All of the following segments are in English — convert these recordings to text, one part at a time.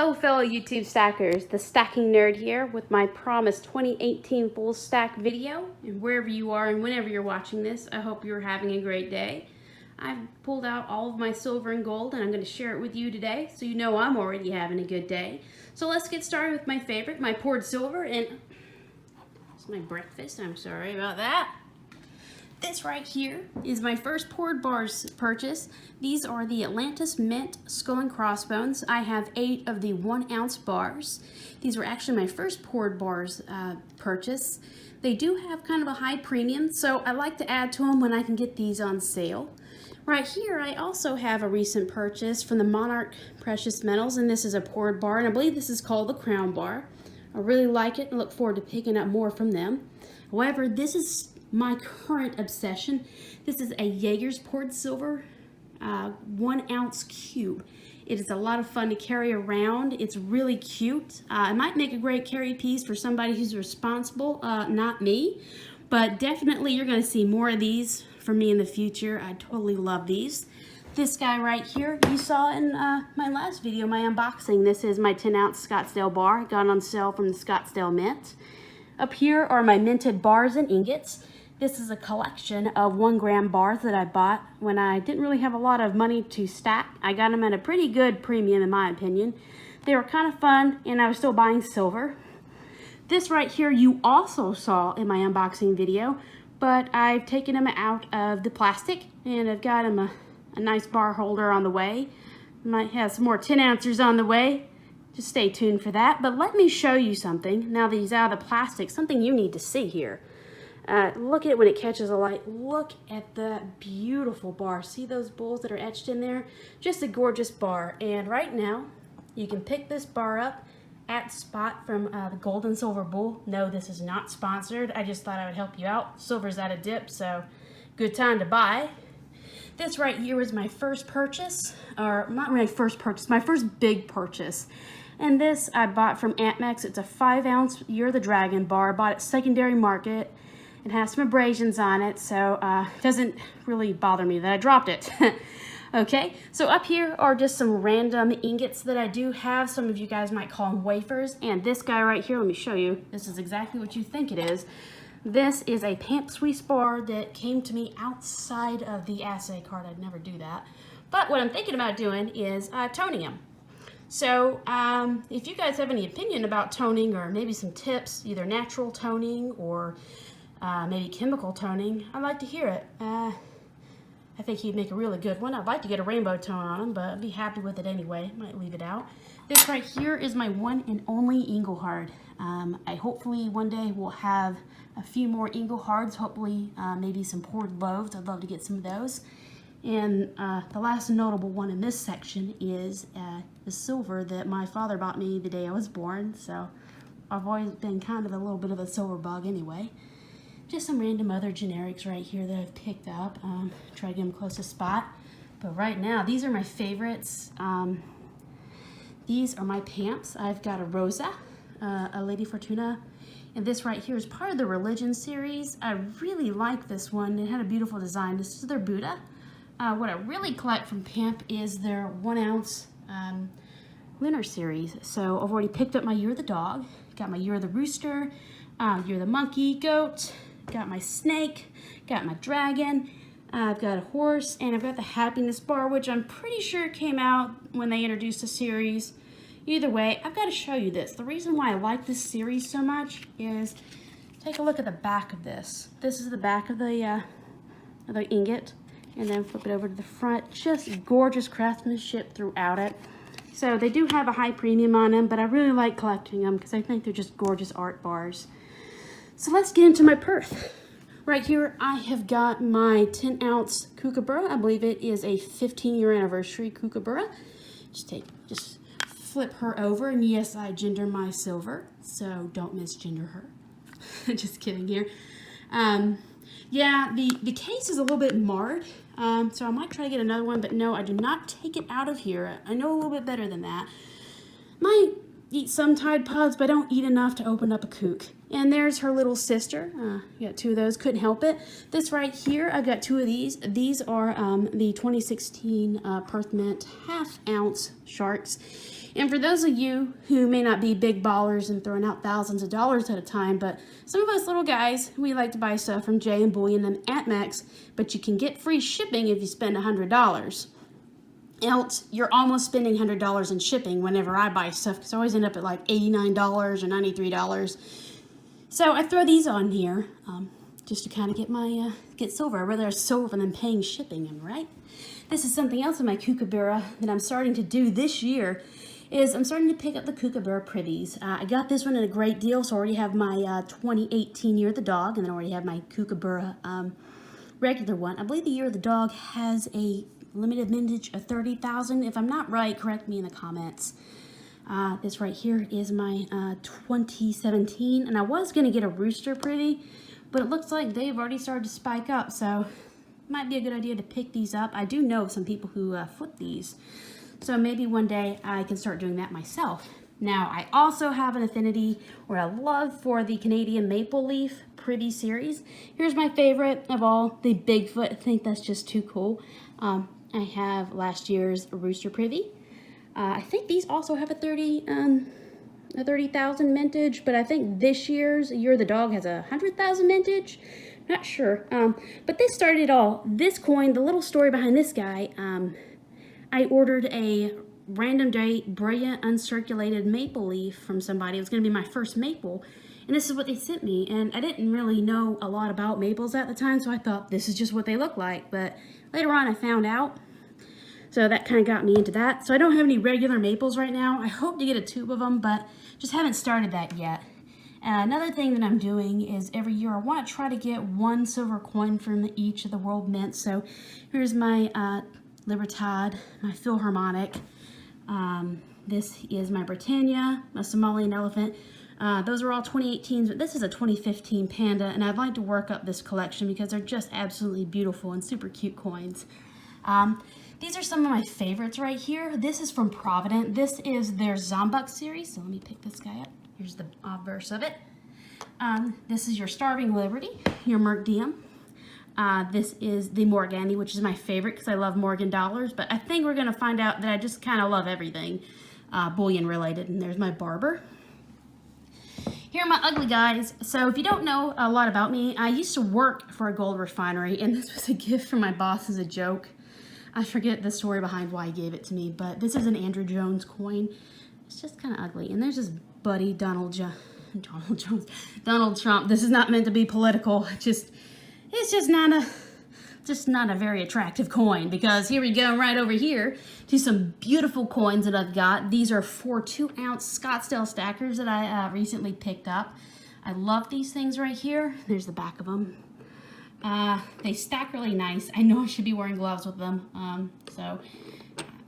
Hello fellow YouTube stackers, the Stacking Nerd here with my promised 2018 full stack video. And wherever you are and whenever you're watching this, I hope you're having a great day. I've pulled out all of my silver and gold and I'm going to share it with you today so you know I'm already having a good day. So let's get started with my favorite, my poured silver, and it's my breakfast, I'm sorry about that. This right here is my first poured bars purchase. These are the Atlantis Mint Skull and Crossbones. I have 8 of the 1 ounce bars. These were actually my first poured bars purchase. They do have kind of a high premium, so I like to add to them when I can get these on sale. Right here, I also have a recent purchase from the Monarch Precious Metals, and this is a poured bar, and I believe this is called the Crown Bar. I really like it and look forward to picking up more from them. However, this is my current obsession. This is a Jaeger's poured silver 1 ounce cube. It is a lot of fun to carry around. It's really cute. It might make a great carry piece for somebody who's responsible, not me, but definitely you're going to see more of these from me in the future. I totally love these. This guy right here, you saw in my last video, my unboxing. This is my 10 ounce Scottsdale bar. Got on sale from the Scottsdale Mint. Up here are my minted bars and ingots. This is a collection of 1 gram bars that I bought when I didn't really have a lot of money to stack. I got them at a pretty good premium in my opinion. They were kind of fun and I was still buying silver. This right here you also saw in my unboxing video, but I've taken them out of the plastic and I've got them a nice bar holder on the way. Might have some more 10 ounces on the way. Just stay tuned for that. But let me show you something now that he's out of the plastic, something you need to see here. Look at it when it catches the light. Look at the beautiful bar. See those bulls that are etched in there? Just a gorgeous bar. And right now, you can pick this bar up at Spot from the Gold and Silver Bull. No, this is not sponsored. I just thought I would help you out. Silver's at a dip, so good time to buy. This right here was my first purchase, or not my first purchase, my first big purchase. And this I bought from Antmex. It's a 5 ounce Year of the Dragon bar. I bought it at secondary market. It has some abrasions on it, so it doesn't really bother me that I dropped it. Okay, so up here are just some random ingots that I do have. Some of you guys might call them wafers. And this guy right here, let me show you. This is exactly what you think it is. This is a Pamp Swiss bar that came to me outside of the assay card. I'd never do that. But what I'm thinking about doing is toning them. So if you guys have any opinion about toning or maybe some tips, either natural toning or maybe chemical toning, I'd like to hear it. I think he'd make a really good one. I'd like to get a rainbow tone on him, but I'd be happy with it anyway. Might leave it out. This right here is my one and only Engelhard. I hopefully one day will have a few more Engelhards, hopefully maybe some poured loaves. I'd love to get some of those. And the last notable one in this section is the silver that my father bought me the day I was born. So I've always been kind of a little bit of a silver bug anyway. Just some random other generics right here that I've picked up. Try to get them close to Spot. But right now, these are my favorites. These are my Pamps. I've got a Rosa, a Lady Fortuna, and this right here is part of the Religion series. I really like this one. It had a beautiful design. This is their Buddha. What I really collect from Pamp is their 1 ounce Lunar series. So I've already picked up my Year of the Dog, got my Year of the Rooster, Year of the Monkey, Goat, got my Snake, got my Dragon, I've got a horse, and I've got the Happiness bar, which I'm pretty sure came out when they introduced the series. Either way, I've got to show you this. The reason why I like this series so much is, take a look at the back of this. This is the back of the ingot, and then flip it over to the front. Just gorgeous craftsmanship throughout it. So they do have a high premium on them, but I really like collecting them because I think they're just gorgeous art bars. So let's get into my Perth. Right here, I have got my 10 ounce Kookaburra. I believe it is a 15-year anniversary Kookaburra. Just flip her over, and yes, I gender my silver, so don't misgender her. Just kidding here. Yeah, the case is a little bit marred, so I might try to get another one, but no, I do not take it out of here. I know a little bit better than that. My eat some Tide Pods, but I don't eat enough to open up a kook. And there's her little sister. Got two of those, couldn't help it. This right here, I've got two of these. These are the 2016 Perth Mint half-ounce sharks. And for those of you who may not be big ballers and throwing out thousands of dollars at a time, but some of us little guys, we like to buy stuff from Jay and Bullion and AntMax, but you can get free shipping if you spend $100. Else, you're almost spending $100 in shipping whenever I buy stuff, because I always end up at like $89 or $93. So I throw these on here just to kind of get my get silver. I'd rather have silver than paying shipping, am I right? This is something else in my Kookaburra that I'm starting to do this year. Is I'm starting to pick up the Kookaburra Privies. I got this one at a great deal, so I already have my 2018 Year of the Dog, and then I already have my Kookaburra regular one. I believe the Year of the Dog has a limited vintage of 30,000. If I'm not right, correct me in the comments. This right here is my 2017, and I was going to get a Rooster Privy, but it looks like they've already started to spike up, so it might be a good idea to pick these up. I do know some people who foot these. So maybe one day I can start doing that myself. Now, I also have an affinity or a love for the Canadian Maple Leaf Privy series. Here's my favorite of all, the Bigfoot. I think that's just too cool. I have last year's Rooster Privy. I think these also have a 30,000 mintage, but I think this year's Year of the Dog has a 100,000 mintage. Not sure. But this started it all. This coin, the little story behind this guy, I ordered a random day brilliant uncirculated maple leaf from somebody. It was going to be my first maple, and this is what they sent me. And I didn't really know a lot about maples at the time, so I thought this is just what they look like. But later on I found out, so that kind of got me into that. So I don't have any regular maples right now. I hope to get a tube of them, but just haven't started that yet. Another thing that I'm doing is every year I want to try to get one silver coin from each of the world mints. So here's my Libertad, my Philharmonic. This is my Britannia, my Somalian Elephant. Those are all 2018s, but this is a 2015 Panda, and I'd like to work up this collection because they're just absolutely beautiful and super cute coins. These are some of my favorites right here. This is from Provident. This is their Zombuk series, so let me pick this guy up. Here's the obverse of it. This is your Starving Liberty, your Merc Diem. This is the Morgani, which is my favorite because I love Morgan dollars, but I think we're going to find out that I just kind of love everything bullion related. And there's my Barber. Here are my ugly guys. So if you don't know a lot about me, I used to work for a gold refinery, and this was a gift from my boss as a joke. I forget the story behind why he gave it to me, but this is an Andrew Jones coin. It's just kind of ugly. And there's this buddy Donald Trump. This is not meant to be political. It's just not a very attractive coin, because here we go right over here to some beautiful coins that I've got. These are 4 2-ounce Scottsdale stackers that I recently picked up. I love these things right here. There's the back of them. They stack really nice. I know I should be wearing gloves with them, so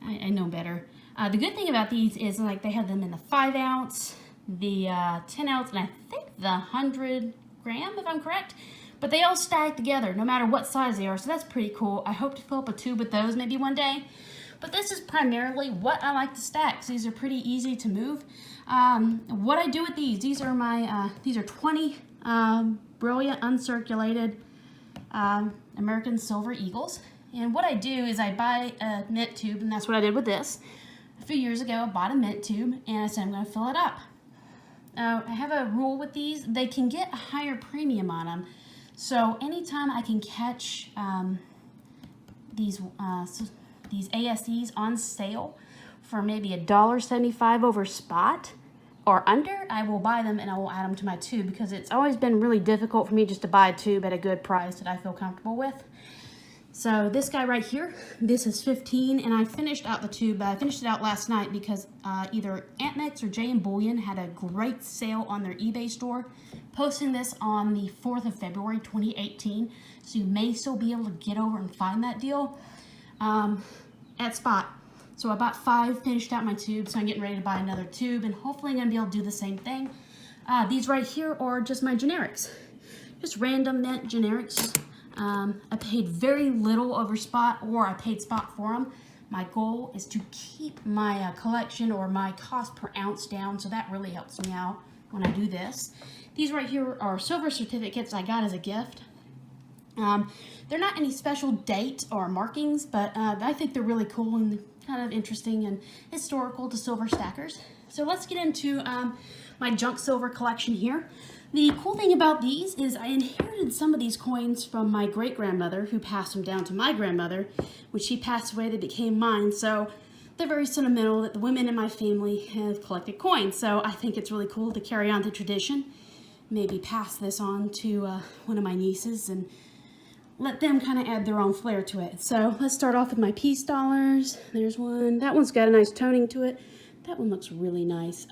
I know better. The good thing about these is like they have them in the 5-ounce, the 10-ounce, and I think the 100 gram, if I'm correct. But they all stack together no matter what size they are, so that's pretty cool. I hope to fill up a tube with those maybe one day. But this is primarily what I like to stack. So these are pretty easy to move. What I do with these are my these are 20 brilliant uncirculated American Silver Eagles. And what I do is I buy a mint tube, and that's what I did with this. A few years ago, I bought a mint tube, and I said I'm going to fill it up. I have a rule with these. They can get a higher premium on them. So anytime I can catch these ASEs on sale for maybe $1.75 over spot or under, I will buy them and I will add them to my tube, because it's always been really difficult for me just to buy a tube at a good price that I feel comfortable with. So this guy right here, this is 15, and I finished out the tube, but I finished it out last night because either AntMax or Jay and Bullion had a great sale on their eBay store, posting this on the 4th of February 2018, so you may still be able to get over and find that deal at spot. So I bought 5, finished out my tube, so I'm getting ready to buy another tube, and hopefully I'm going to be able to do the same thing. These right here are just my generics, just random mint generics. I paid very little over spot, or I paid spot for them, My goal is to keep my collection or my cost per ounce down, so that really helps me out when I do this. These right here are silver certificates I got as a gift. They're not any special date or markings, but I think they're really cool and kind of interesting and historical to silver stackers. So let's get into my junk silver collection here. The cool thing about these is I inherited some of these coins from my great-grandmother, who passed them down to my grandmother. When she passed away, they became mine. So they're very sentimental that the women in my family have collected coins. So I think it's really cool to carry on the tradition. Maybe pass this on to one of my nieces and let them kind of add their own flair to it. So let's start off with my peace dollars. There's one. That one's got a nice toning to it. That one looks really nice.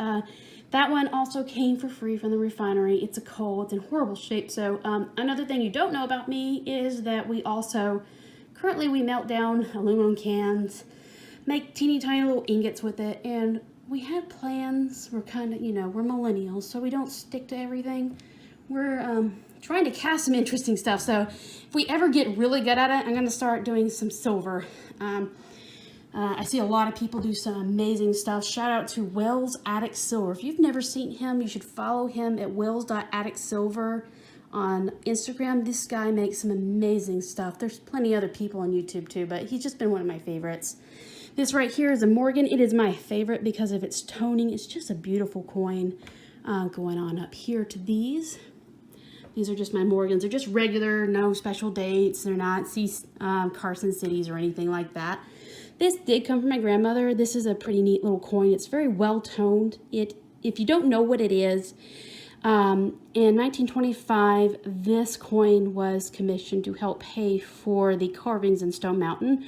That one also came for free from the refinery. It's a coal. It's in horrible shape. So another thing you don't know about me is that we also, currently we melt down aluminum cans, make teeny tiny little ingots with it, and we had plans. We're kind of, you know, we're millennials, so we don't stick to everything. We're trying to cast some interesting stuff. So if we ever get really good at it, I'm going to start doing some silver. I see a lot of people do some amazing stuff. Shout out to Wells Attic Silver. If you've never seen him, you should follow him at wells.atticsilver on Instagram. This guy makes some amazing stuff. There's plenty of other people on YouTube too, but he's just been one of my favorites. This right here is a Morgan. It is my favorite because of its toning. It's just a beautiful coin. Going on up here to these. These are just my Morgans. They're just regular, no special dates. They're not Carson Cities or anything like that. This did come from my grandmother. This is a pretty neat little coin. It's very well toned. If you don't know what it is, in 1925, this coin was commissioned to help pay for the carvings in Stone Mountain.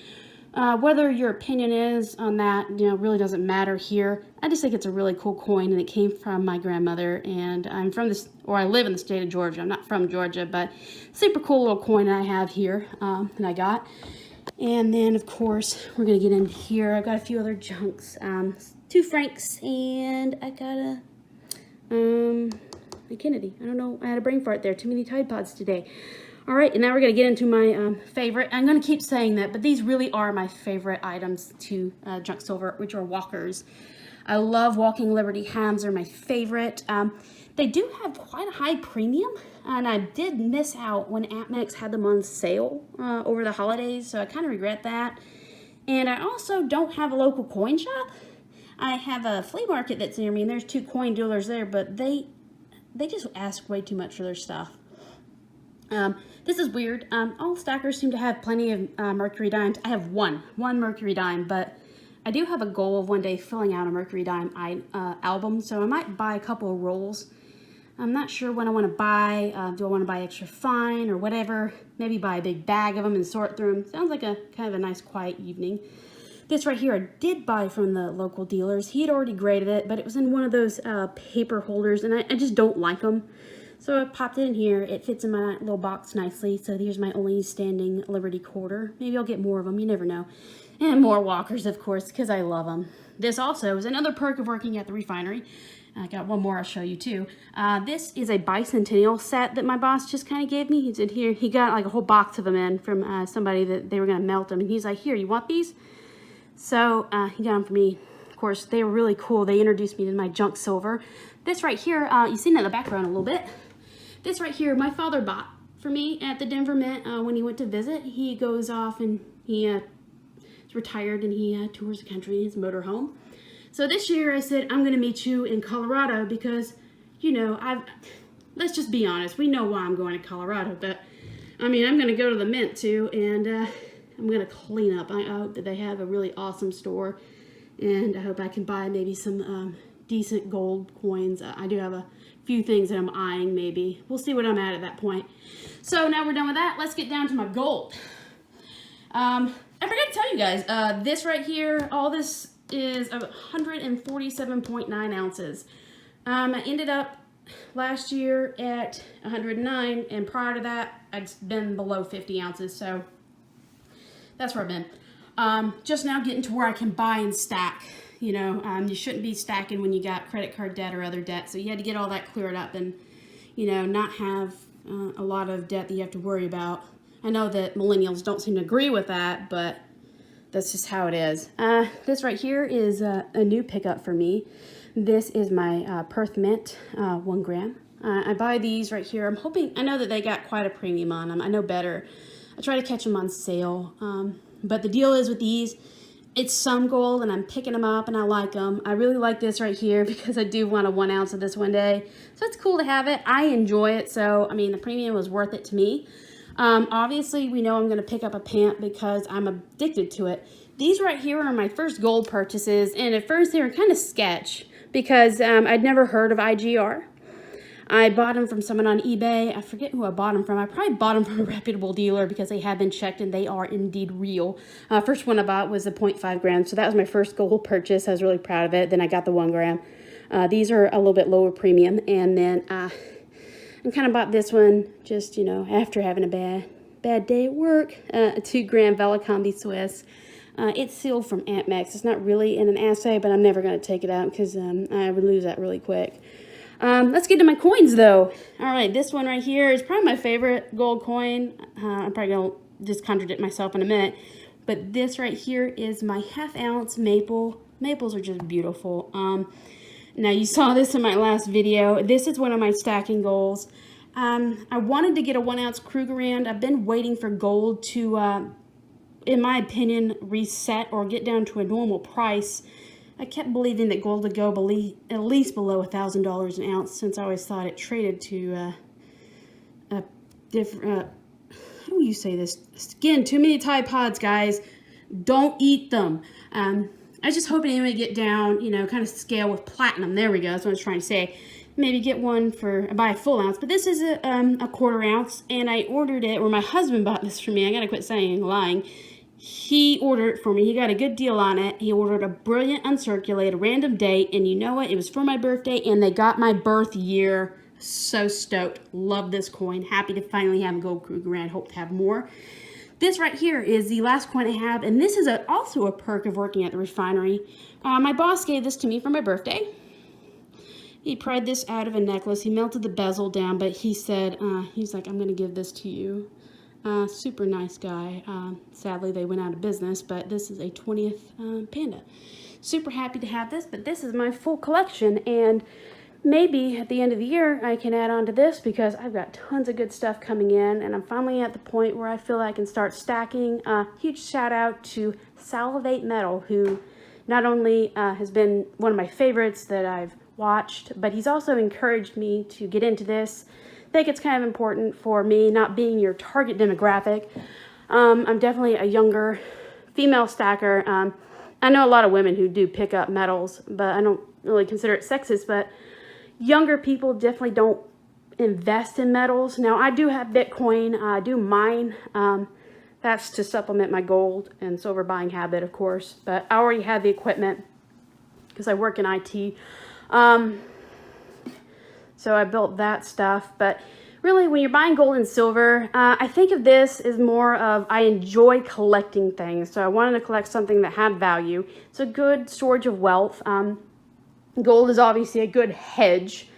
Whether your opinion is on that, you know, really doesn't matter here. I just think it's a really cool coin, and it came from my grandmother, and I'm from this, or I live in the state of Georgia. I'm not from Georgia, but super cool little coin I have here that I got. And then, of course, we're going to get in here. I've got a few other junks. 2 Franks, and I got a Kennedy. I don't know. I had a brain fart there. Too many Tide Pods today. All right, and now we're going to get into my favorite. I'm going to keep saying that, but these really are my favorite items to junk silver, which are walkers. I love Walking Liberty hams. They're my favorite. They do have quite a high premium, and I did miss out when APMEX had them on sale over the holidays, so I kind of regret that. And I also don't have a local coin shop. I have a flea market that's near me, and there's 2 coin dealers there, but they just ask way too much for their stuff. This is weird. All stackers seem to have plenty of Mercury dimes. I have one Mercury dime, but I do have a goal of one day filling out a Mercury dime album, so I might buy a couple of rolls. I'm not sure what I want to buy. Do I want to buy extra fine or whatever? Maybe buy a big bag of them and sort through them. Sounds like a kind of a nice quiet evening. This right here I did buy from the local dealers. He had already graded it, but it was in one of those paper holders, and I just don't like them. So I popped it in here. It fits in my little box nicely. So here's my only standing Liberty quarter. Maybe I'll get more of them. You never know. And more walkers, of course, because I love them. This also is another perk of working at the refinery. I got one more I'll show you too. This is a bicentennial set that my boss just kind of gave me. He said, here, he got like a whole box of them in from somebody that they were going to melt them. And he's like, here, you want these? So he got them for me. Of course, they were really cool. They introduced me to my junk silver. This right here, you see it in the background a little bit. This right here, my father bought for me at the Denver Mint when he went to visit. He goes off and he is retired, and he tours the country in his motorhome. So this year I said, I'm going to meet you in Colorado because, you know, let's just be honest. We know why I'm going to Colorado, but I mean, I'm going to go to the Mint too, and I'm going to clean up. I hope that they have a really awesome store, and I hope I can buy maybe some decent gold coins. I do have a few things that I'm eyeing, maybe. We'll see what I'm at that point. So now we're done with that. Let's get down to my gold. I forgot to tell you guys, this right here, all this is 147.9 ounces. I ended up last year at 109, and prior to that, I'd been below 50 ounces, so that's where I've been. Just now getting to where I can buy and stack. You know, you shouldn't be stacking when you got credit card debt or other debt, so you had to get all that cleared up and, you know, not have a lot of debt that you have to worry about. I know that millennials don't seem to agree with that, but that's just how it is. This right here is a new pickup for me. This is my Perth Mint 1 gram. I buy these right here. I'm hoping, I know that they got quite a premium on them. I know better. I try to catch them on sale. But the deal is with these, it's some gold and I'm picking them up and I like them. I really like this right here because I do want a 1 ounce of this one day. So it's cool to have it. I enjoy it. So, I mean, the premium was worth it to me. Obviously, we know I'm going to pick up a pant because I'm addicted to it. These right here are my first gold purchases. And at first they were kind of sketch because I'd never heard of IGR. I bought them from someone on eBay. I forget who I bought them from. I probably bought them from a reputable dealer because they have been checked and they are indeed real. First one I bought was the 0.5 grams. So that was my first gold purchase. I was really proud of it. Then I got the 1 gram. These are a little bit lower premium. And then I kind of bought this one just, you know, after having a bad day at work. A 2 gram Vellicombi Swiss. It's sealed from AntMax. It's not really in an assay, but I'm never going to take it out because I would lose that really quick. Let's get to my coins though. All right, this one right here is probably my favorite gold coin. I'm probably gonna just contradict myself in a minute, but this right here is my 1/2 ounce maple. Maples are just beautiful. Now you saw this in my last video. This is one of my stacking goals. I wanted to get a 1 ounce Krugerrand. I've been waiting for gold to, in my opinion, reset or get down to a normal price. I kept believing that gold would go at least below $1,000 an ounce since I always thought it traded to a different, how do you say this? Again, too many Tide Pods, guys. Don't eat them. I was just hoping it would get down, you know, kind of scale with platinum. There we go. That's what I was trying to say. Maybe get one buy a full ounce. But this is a 1/4 ounce, and I ordered it, or my husband bought this for me. I got to quit lying. He ordered it for me. He got a good deal on it. He ordered a brilliant uncirculated random date, and you know what? It was for my birthday, and they got my birth year. So stoked. Love this coin. Happy to finally have a gold Krugerrand. Hope to have more. This right here is the last coin I have, and this is also a perk of working at the refinery. My boss gave this to me for my birthday. He pried this out of a necklace. He melted the bezel down, but he said, he's like, I'm going to give this to you. Super nice guy. Sadly, they went out of business, but this is a 20th Panda. Super happy to have this, but this is my full collection, and maybe at the end of the year I can add on to this because I've got tons of good stuff coming in, and I'm finally at the point where I feel I can start stacking. Huge shout out to Salivate Metal, who not only has been one of my favorites that I've watched, but he's also encouraged me to get into this. I think it's kind of important for me not being your target demographic. I'm definitely a younger female stacker. I know a lot of women who do pick up metals, but I don't really consider it sexist, but younger people definitely don't invest in metals. Now, I do have Bitcoin. I do mine. That's to supplement my gold and silver buying habit, of course, but I already have the equipment because I work in IT. So I built that stuff, but really when you're buying gold and silver, I think of this as more of I enjoy collecting things. So I wanted to collect something that had value. It's a good storage of wealth. Gold is obviously a good hedge.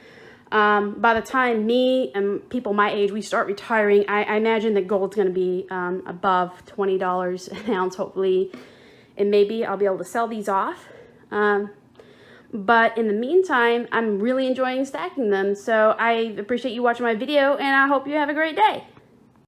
By the time me and people my age, we start retiring, I imagine that gold's going to be above $20 an ounce, hopefully. And maybe I'll be able to sell these off. But in the meantime, I'm really enjoying stacking them. So I appreciate you watching my video, and I hope you have a great day.